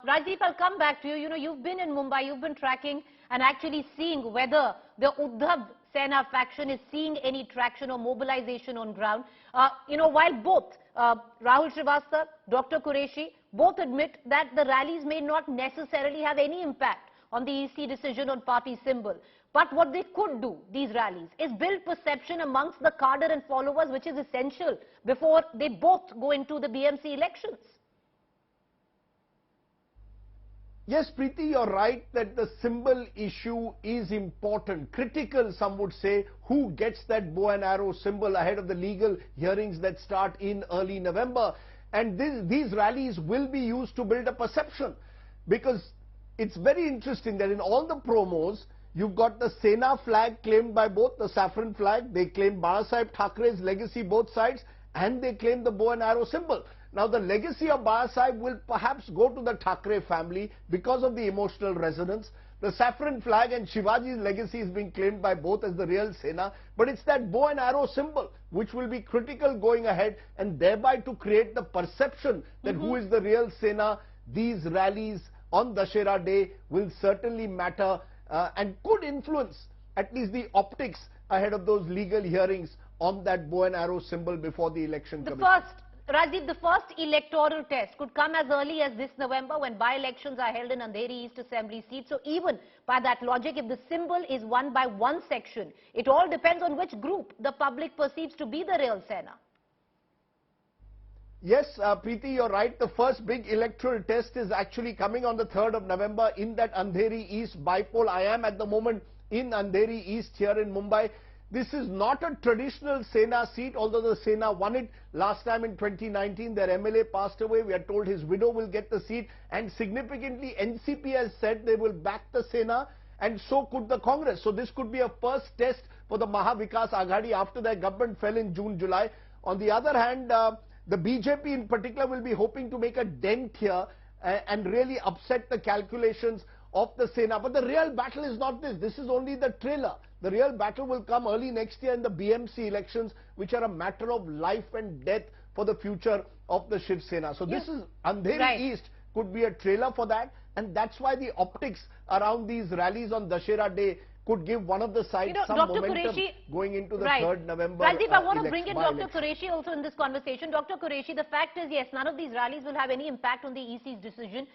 Rajdeep, I'll come back to you. You know, you've been in Mumbai, you've been tracking and actually seeing whether the Uddhav Sena faction is seeing any traction or mobilization on ground. You know, while both Rahul Srivastava, Dr. Qureshi, both admit that the rallies may not necessarily have any impact on the EC decision on party symbol. But what they could do, these rallies, is build perception amongst the cadre and followers, which is essential before they both go into the BMC elections. Yes, Preeti, you're right that the symbol issue is important. Critical, some would say, who gets that bow and arrow symbol ahead of the legal hearings that start in early November. And these rallies will be used to build a perception. Because it's very interesting that in all the promos, you've got the Sena flag claimed by both, the saffron flag. They claim Babasaheb Thackeray's legacy both sides, and they claim the bow and arrow symbol. Now, the legacy of Babasaheb will perhaps go to the Thackeray family because of the emotional resonance. The saffron flag and Shivaji's legacy is being claimed by both as the real Sena. But it's that bow and arrow symbol which will be critical going ahead, and thereby to create the perception that who is the real Sena. These rallies on Dussehra Day will certainly matter and could influence at least the optics ahead of those legal hearings on that bow and arrow symbol before the election commission. Rajdeep, the first electoral test could come as early as this November when by-elections are held in Andheri East Assembly seat. So even by that logic, if the symbol is won by one section, it all depends on which group the public perceives to be the real Sena. Yes, Preeti, you're right. The first big electoral test is actually coming on the 3rd of November in that Andheri East bypoll. I am at the moment in Andheri East here in Mumbai. This is not a traditional Sena seat, although the Sena won it last time in 2019. Their MLA passed away. We are told his widow will get the seat. And significantly, NCP has said they will back the Sena, and so could the Congress. So this could be a first test for the Maha Vikas Aghadi after their government fell in June, July. On the other hand, the BJP in particular will be hoping to make a dent here and really upset the calculations of the Sena. But the real battle is not this. This is only the trailer. The real battle will come early next year in the BMC elections, which are a matter of life and death for the future of the Shiv Sena. So this is Andheri East could be a trailer for that, and that's why the optics around these rallies on Dussehra Day could give one of the sides some Dr. momentum Qureshi, going into the 3rd November Rajdeep, I want to bring in Dr. Qureshi also in this conversation. Dr. Qureshi, the fact is, yes, none of these rallies will have any impact on the EC's decision.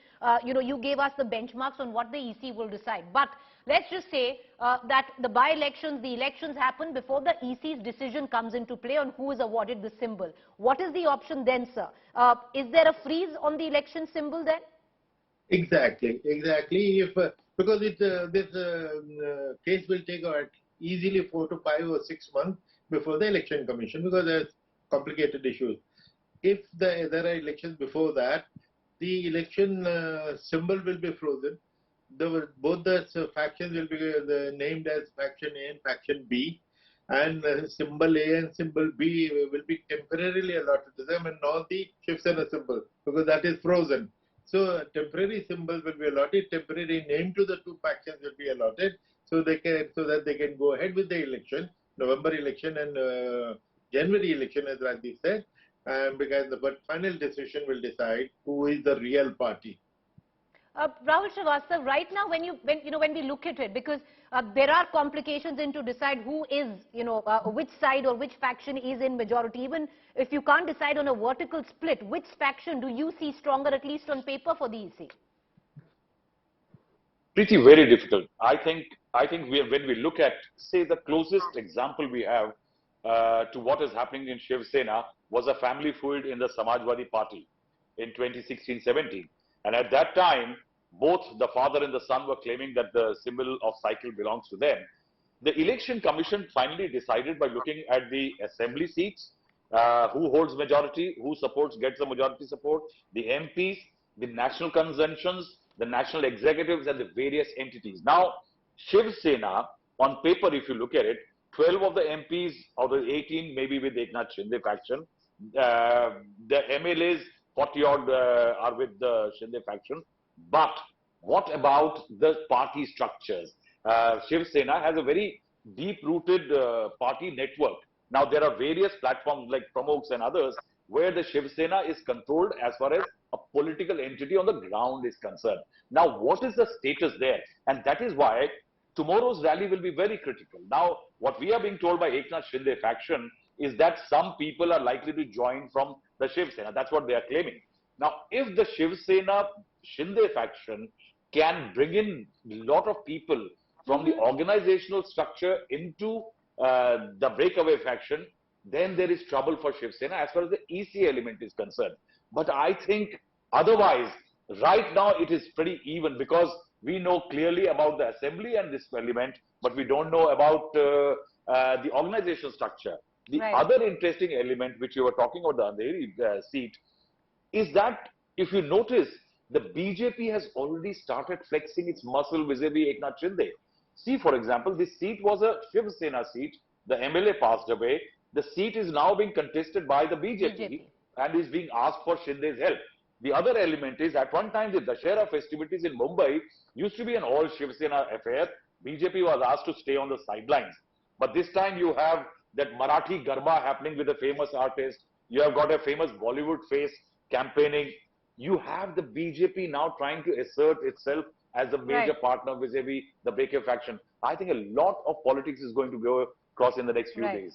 You know, you gave us the benchmarks on what the EC will decide. But let's just say that the by-elections, the elections happen before the EC's decision comes into play on who is awarded the symbol. What is the option then, sir? Is there a freeze on the election symbol then? Exactly. If because this case will take easily 4 to 5 or 6 months before the election commission, because there's complicated issues. If there are elections before that, the election symbol will be frozen. Both the factions will be named as Faction A and Faction B, and symbol A and symbol B will be temporarily allotted to them, and not the Shiv Sena symbol, because that is frozen. So temporary symbols will be allotted, temporary name to the two factions will be allotted, so that they can go ahead with the election, November election and January election, as Rajdeep said, because the final decision will decide who is the real party. Rahul Srivastava, right now when we look at it, because there are complications in to decide who is, which side or which faction is in majority. Even if you can't decide on a vertical split, which faction do you see stronger, at least on paper, for the EC? Pretty very difficult. I think when we look at, say, the closest example we have to what is happening in Shiv Sena was a family feud in the Samajwadi Party in 2016-17. And at that time, both the father and the son were claiming that the symbol of cycle belongs to them. The election commission finally decided by looking at the assembly seats, who holds majority, who gets the majority support, the MPs, the national conventions, the national executives, and the various entities. Now, Shiv Sena, on paper, if you look at it, 12 of the MPs out of 18 maybe with Eknath Shinde faction. The MLAs 40-odd are with the Shinde faction. But what about the party structures? Shiv Sena has a very deep-rooted party network. Now, there are various platforms like Pramukhs and others where the Shiv Sena is controlled as far as a political entity on the ground is concerned. Now, what is the status there? And that is why tomorrow's rally will be very critical. Now, what we are being told by Eknath Shinde faction is that some people are likely to join from the Shiv Sena. That's what they are claiming. Now, if the Shiv Sena Shinde faction can bring in a lot of people from the organizational structure into the breakaway faction, then there is trouble for Shiv Sena as far as the EC element is concerned. But I think otherwise, right now it is pretty even, because we know clearly about the assembly and this element, but we don't know about the organizational structure. The other interesting element which you were talking about, the Andheri seat, is that if you notice, the BJP has already started flexing its muscle vis-a-vis Eknath Shinde. See, for example, this seat was a Shiv Sena seat. The MLA passed away. The seat is now being contested by the BJP and is being asked for Shinde's help. The other element is, at one time, the Dussehra festivities in Mumbai used to be an all Shiv Sena affair. BJP was asked to stay on the sidelines. But this time you have that Marathi Garba happening with a famous artist. You have got a famous Bollywood face campaigning. You have the BJP now trying to assert itself as a major partner vis-a-vis the breakaway faction. I think a lot of politics is going to go across in the next few days.